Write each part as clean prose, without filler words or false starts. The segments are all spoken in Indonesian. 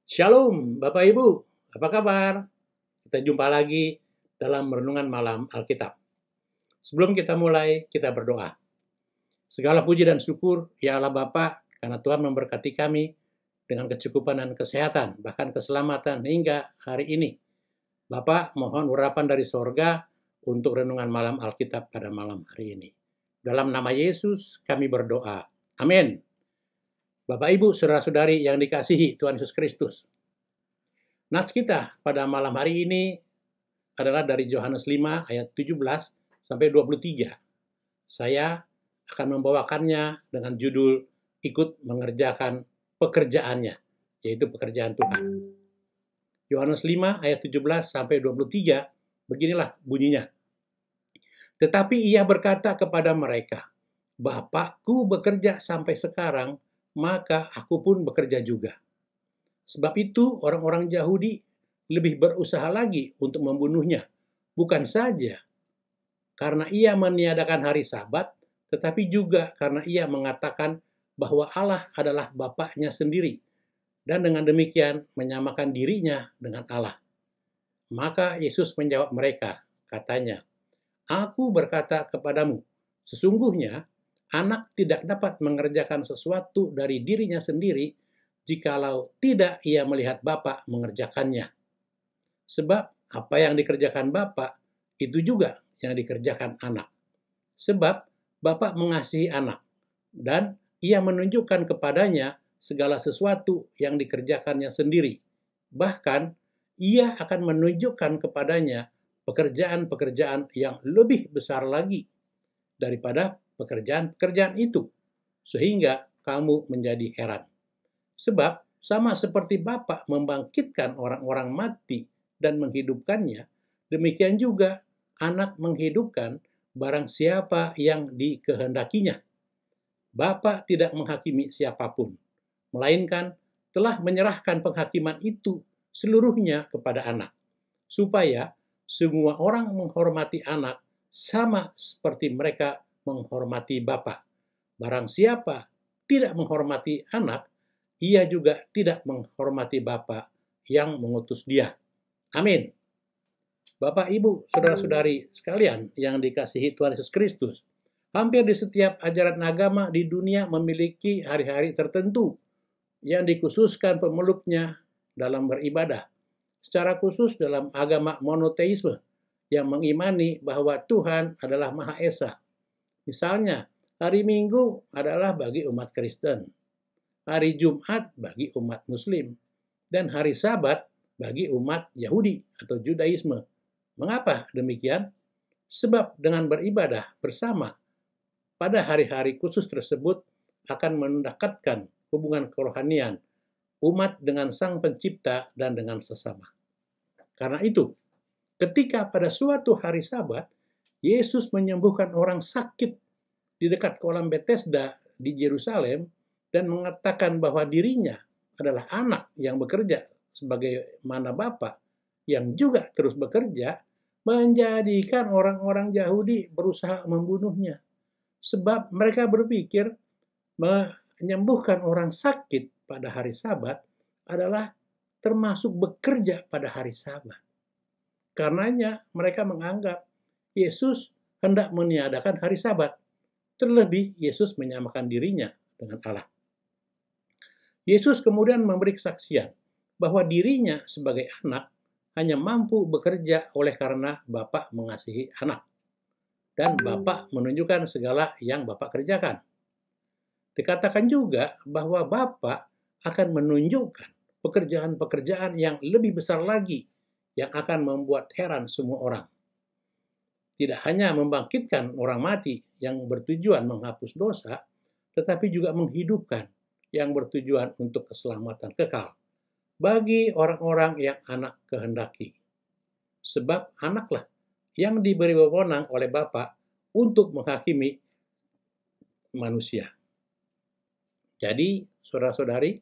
Shalom, Bapak Ibu. Apa kabar? Kita jumpa lagi dalam renungan malam Alkitab. Sebelum kita mulai, kita berdoa. Segala puji dan syukur, ya Allah Bapa, karena Tuhan memberkati kami dengan kecukupan dan kesehatan, bahkan keselamatan hingga hari ini. Bapak, mohon urapan dari sorga untuk renungan malam Alkitab pada malam hari ini. Dalam nama Yesus, kami berdoa. Amin. Bapak, Ibu, saudara-saudari yang dikasihi Tuhan Yesus Kristus. Nats kita pada malam hari ini adalah dari Yohanes 5 ayat 17 sampai 23. Saya akan membawakannya dengan judul ikut mengerjakan pekerjaannya, yaitu pekerjaan Tuhan. Yohanes 5 ayat 17 sampai 23, beginilah bunyinya. Tetapi ia berkata kepada mereka, Bapakku bekerja sampai sekarang, maka aku pun bekerja juga. Sebab itu orang-orang Yahudi lebih berusaha lagi untuk membunuhnya. Bukan saja karena ia meniadakan hari Sabat, tetapi juga karena ia mengatakan bahwa Allah adalah Bapaknya sendiri, dan dengan demikian menyamakan dirinya dengan Allah. Maka Yesus menjawab mereka, katanya, Aku berkata kepadamu, sesungguhnya anak tidak dapat mengerjakan sesuatu dari dirinya sendiri, jikalau tidak ia melihat Bapa mengerjakannya. Sebab apa yang dikerjakan Bapa, itu juga yang dikerjakan anak. Sebab Bapa mengasihi anak, dan ia menunjukkan kepadanya segala sesuatu yang dikerjakannya sendiri. Bahkan, ia akan menunjukkan kepadanya pekerjaan-pekerjaan yang lebih besar lagi daripada pekerjaan-pekerjaan itu, sehingga kamu menjadi heran. Sebab sama seperti Bapa membangkitkan orang-orang mati dan menghidupkannya, demikian juga anak menghidupkan barang siapa yang dikehendakinya. Bapa tidak menghakimi siapapun, melainkan telah menyerahkan penghakiman itu seluruhnya kepada anak, supaya semua orang menghormati anak sama seperti mereka menghormati Bapa. Barang siapa tidak menghormati anak, ia juga tidak menghormati Bapa yang mengutus dia. Amin. Bapak, Ibu, saudara-saudari sekalian yang dikasihi Tuhan Yesus Kristus, hampir di setiap ajaran agama di dunia memiliki hari-hari tertentu yang dikhususkan pemeluknya dalam beribadah. Secara khusus dalam agama monoteisme yang mengimani bahwa Tuhan adalah Maha Esa. Misalnya, hari Minggu adalah bagi umat Kristen, hari Jumat bagi umat Muslim, dan hari Sabat bagi umat Yahudi atau Judaisme. Mengapa demikian? Sebab dengan beribadah bersama pada hari-hari khusus tersebut akan mendekatkan hubungan kerohanian umat dengan Sang Pencipta dan dengan sesama. Karena itu, ketika pada suatu hari Sabat, Yesus menyembuhkan orang sakit di dekat kolam Bethesda di Yerusalem dan mengatakan bahwa dirinya adalah anak yang bekerja sebagaimana Bapa yang juga terus bekerja, menjadikan orang-orang Yahudi berusaha membunuhnya. Sebab mereka berpikir menyembuhkan orang sakit pada hari Sabat adalah termasuk bekerja pada hari Sabat. Karenanya mereka menganggap Yesus hendak meniadakan hari Sabat. Terlebih Yesus menyamakan dirinya dengan Allah. Yesus kemudian memberi kesaksian bahwa dirinya sebagai anak hanya mampu bekerja oleh karena Bapa mengasihi anak. Dan Bapa menunjukkan segala yang Bapa kerjakan. Dikatakan juga bahwa Bapa akan menunjukkan pekerjaan-pekerjaan yang lebih besar lagi yang akan membuat heran semua orang. Tidak hanya membangkitkan orang mati yang bertujuan menghapus dosa, tetapi juga menghidupkan yang bertujuan untuk keselamatan kekal bagi orang-orang yang anak kehendaki. Sebab anaklah yang diberi wewenang oleh Bapa untuk menghakimi manusia. Jadi, saudara-saudari,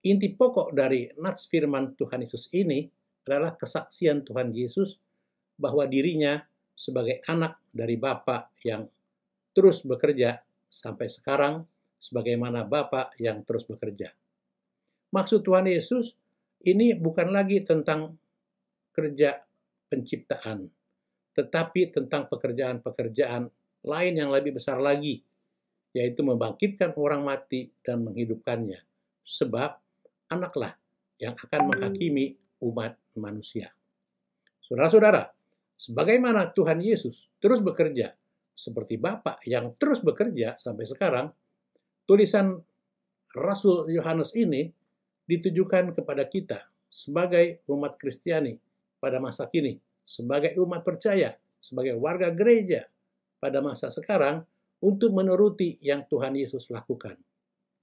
inti pokok dari nats firman Tuhan Yesus ini adalah kesaksian Tuhan Yesus bahwa dirinya sebagai anak dari Bapa yang terus bekerja sampai sekarang, sebagaimana Bapa yang terus bekerja. Maksud Tuhan Yesus Ini bukan lagi tentang kerja penciptaan, tetapi tentang pekerjaan-pekerjaan lain yang lebih besar lagi, yaitu membangkitkan orang mati dan menghidupkannya. Sebab anaklah yang akan menghakimi umat manusia. Saudara-saudara, sebagaimana Tuhan Yesus terus bekerja seperti Bapa yang terus bekerja sampai sekarang, tulisan Rasul Yohanes ini ditujukan kepada kita sebagai umat Kristiani pada masa kini, sebagai umat percaya, sebagai warga gereja pada masa sekarang untuk menuruti yang Tuhan Yesus lakukan,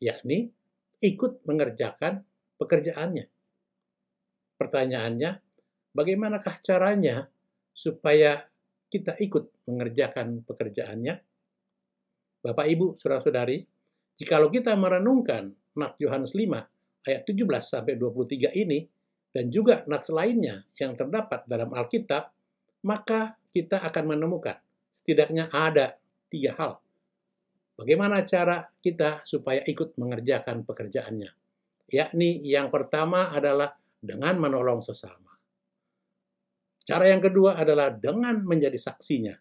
yakni ikut mengerjakan pekerjaannya. Pertanyaannya, bagaimanakah caranya supaya kita ikut mengerjakan pekerjaannya? Bapak, Ibu, saudara-saudari, jikalau kita merenungkan Nats Yohanes 5 ayat 17-23 ini, dan juga nats lainnya yang terdapat dalam Alkitab, maka kita akan menemukan setidaknya ada 3 hal. Bagaimana cara kita supaya ikut mengerjakan pekerjaannya? Yakni yang pertama adalah dengan menolong sesama. Cara yang kedua adalah dengan menjadi saksinya.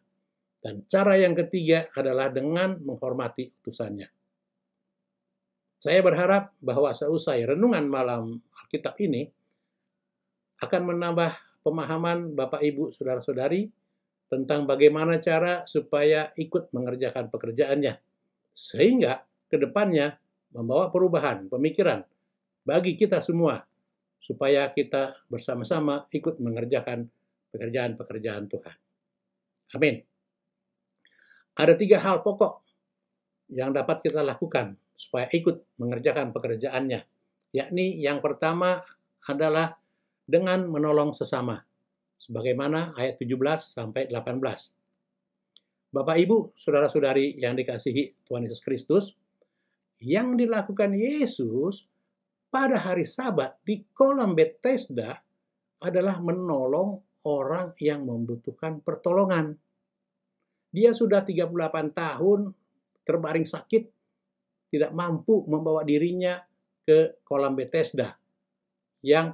Dan cara yang ketiga adalah dengan menghormati utusannya. Saya berharap bahwa seusai renungan malam Alkitab ini akan menambah pemahaman Bapak, Ibu, saudara-saudari tentang bagaimana cara supaya ikut mengerjakan pekerjaannya. Sehingga ke depannya membawa perubahan pemikiran bagi kita semua supaya kita bersama-sama ikut mengerjakan pekerjaan-pekerjaan Tuhan. Amin. Ada 3 hal pokok yang dapat kita lakukan supaya ikut mengerjakan pekerjaannya. Yakni yang pertama adalah dengan menolong sesama. Sebagaimana ayat 17-18. Bapak, Ibu, saudara-saudari yang dikasihi Tuhan Yesus Kristus, yang dilakukan Yesus pada hari Sabat di kolam Bethesda adalah menolong orang yang membutuhkan pertolongan. Dia sudah 38 tahun terbaring sakit, tidak mampu membawa dirinya ke kolam Bethesda yang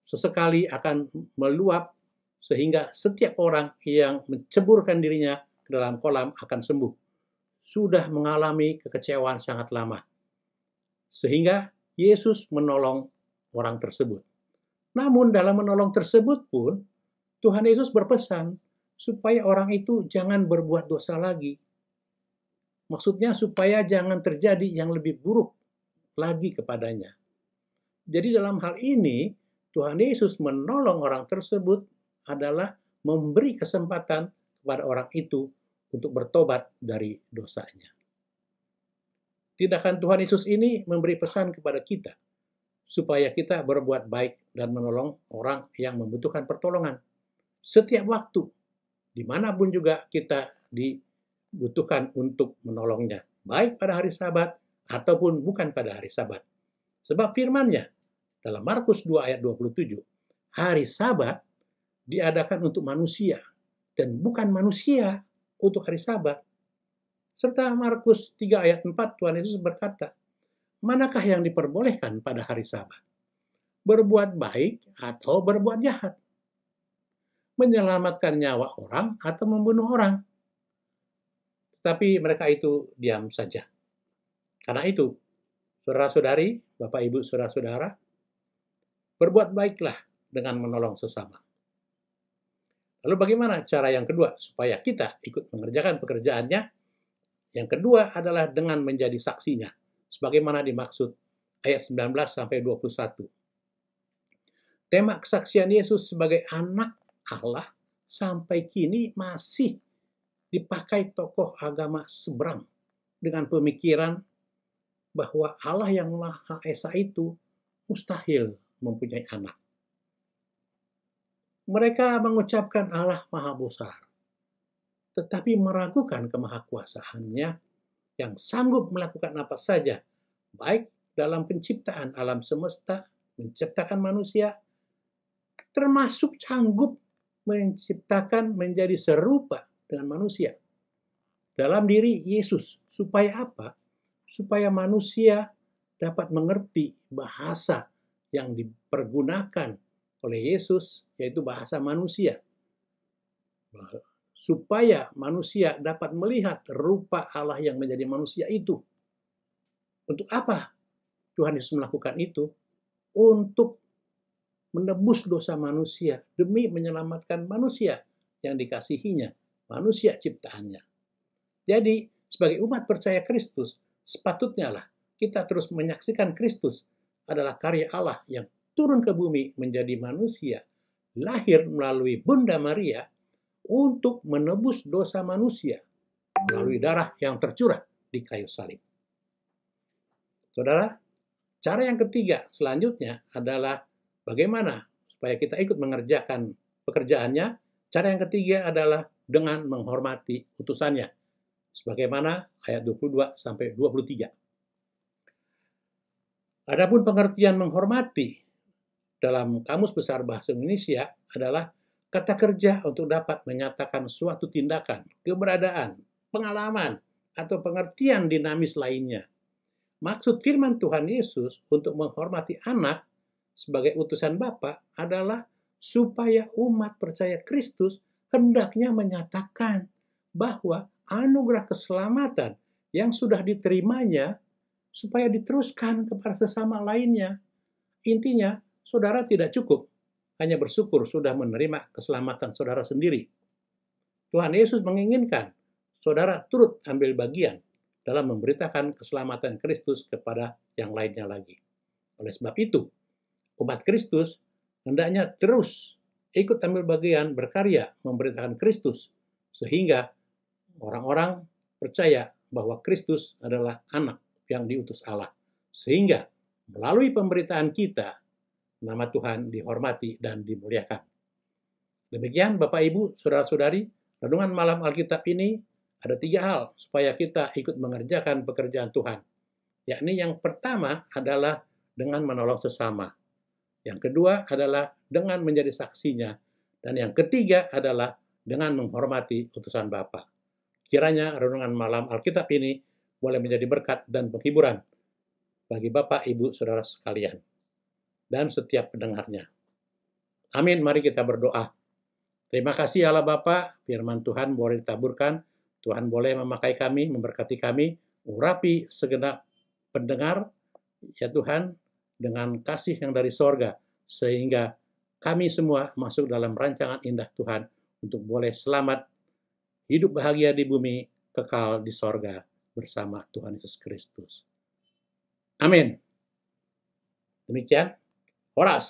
sesekali akan meluap sehingga setiap orang yang menceburkan dirinya ke dalam kolam akan sembuh. Sudah mengalami kekecewaan sangat lama. Sehingga Yesus menolong orang tersebut. Namun dalam menolong tersebut pun Tuhan Yesus berpesan supaya orang itu jangan berbuat dosa lagi. Maksudnya supaya jangan terjadi yang lebih buruk lagi kepadanya. Jadi dalam hal ini, Tuhan Yesus menolong orang tersebut adalah memberi kesempatan kepada orang itu untuk bertobat dari dosanya. Tindakan Tuhan Yesus ini memberi pesan kepada kita supaya kita berbuat baik dan menolong orang yang membutuhkan pertolongan. Setiap waktu, dimanapun juga kita dibutuhkan untuk menolongnya, baik pada hari Sabat ataupun bukan pada hari Sabat. Sebab firman-Nya dalam Markus 2 ayat 27, hari Sabat diadakan untuk manusia dan bukan manusia untuk hari Sabat. Serta Markus 3 ayat 4 Tuhan Yesus berkata, manakah yang diperbolehkan pada hari Sabat? Berbuat baik atau berbuat jahat? Menyelamatkan nyawa orang atau membunuh orang? Tapi mereka itu diam saja. Karena itu, saudara-saudari, Bapak, Ibu, saudara-saudara, berbuat baiklah dengan menolong sesama. Lalu bagaimana cara yang kedua supaya kita ikut mengerjakan pekerjaannya? Yang kedua adalah dengan menjadi saksinya, sebagaimana dimaksud ayat 19-21. Tema kesaksian Yesus sebagai anak Allah sampai kini masih dipakai tokoh agama seberang dengan pemikiran bahwa Allah yang Maha Esa itu mustahil mempunyai anak. Mereka mengucapkan Allah Maha Besar, tetapi meragukan kemahakuasaannya yang sanggup melakukan apa saja, baik dalam penciptaan alam semesta, menciptakan manusia, termasuk sanggup menciptakan menjadi serupa dengan manusia dalam diri Yesus. Supaya apa? Supaya manusia dapat mengerti bahasa yang dipergunakan oleh Yesus, yaitu bahasa manusia. Supaya manusia dapat melihat rupa Allah yang menjadi manusia itu. Untuk apa Tuhan Yesus melakukan itu? Untuk menebus dosa manusia demi menyelamatkan manusia yang dikasihinya, manusia ciptaannya. Jadi, sebagai umat percaya Kristus, sepatutnya lah kita terus menyaksikan Kristus adalah karya Allah yang turun ke bumi menjadi manusia, lahir melalui Bunda Maria untuk menebus dosa manusia melalui darah yang tercurah di kayu salib. Saudara, cara yang ketiga selanjutnya adalah bagaimana supaya kita ikut mengerjakan pekerjaannya. Cara yang ketiga adalah dengan menghormati utusannya. Sebagaimana ayat 22 sampai 23. Adapun pengertian menghormati dalam Kamus Besar Bahasa Indonesia adalah kata kerja untuk dapat menyatakan suatu tindakan, keberadaan, pengalaman, atau pengertian dinamis lainnya. Maksud firman Tuhan Yesus untuk menghormati anak sebagai utusan Bapa adalah supaya umat percaya Kristus hendaknya menyatakan bahwa anugerah keselamatan yang sudah diterimanya supaya diteruskan kepada sesama lainnya. Intinya, saudara tidak cukup hanya bersyukur sudah menerima keselamatan saudara sendiri. Tuhan Yesus menginginkan saudara turut ambil bagian dalam memberitakan keselamatan Kristus kepada yang lainnya lagi. Oleh sebab itu, umat Kristus hendaknya terus ikut ambil bagian berkarya memberitakan Kristus, sehingga orang-orang percaya bahwa Kristus adalah anak yang diutus Allah. Sehingga melalui pemberitaan kita, nama Tuhan dihormati dan dimuliakan. Demikian Bapak Ibu, Saudara-saudari, renungan malam Alkitab ini ada 3 hal supaya kita ikut mengerjakan pekerjaan Tuhan. Yakni yang pertama adalah dengan menolong sesama. Yang kedua adalah dengan menjadi saksinya. Dan yang ketiga adalah dengan menghormati utusan Bapa. Kiranya renungan malam Alkitab ini boleh menjadi berkat dan penghiburan bagi Bapak, Ibu, Saudara sekalian, dan setiap pendengarnya. Amin, mari kita berdoa. Terima kasih Allah Bapa, firman Tuhan boleh ditaburkan, Tuhan boleh memakai kami, memberkati kami, urapi segenap pendengar, ya Tuhan, dengan kasih yang dari sorga, sehingga kami semua masuk dalam rancangan indah Tuhan untuk boleh selamat, hidup bahagia di bumi, kekal di sorga bersama Tuhan Yesus Kristus. Amin. Demikian, Horas.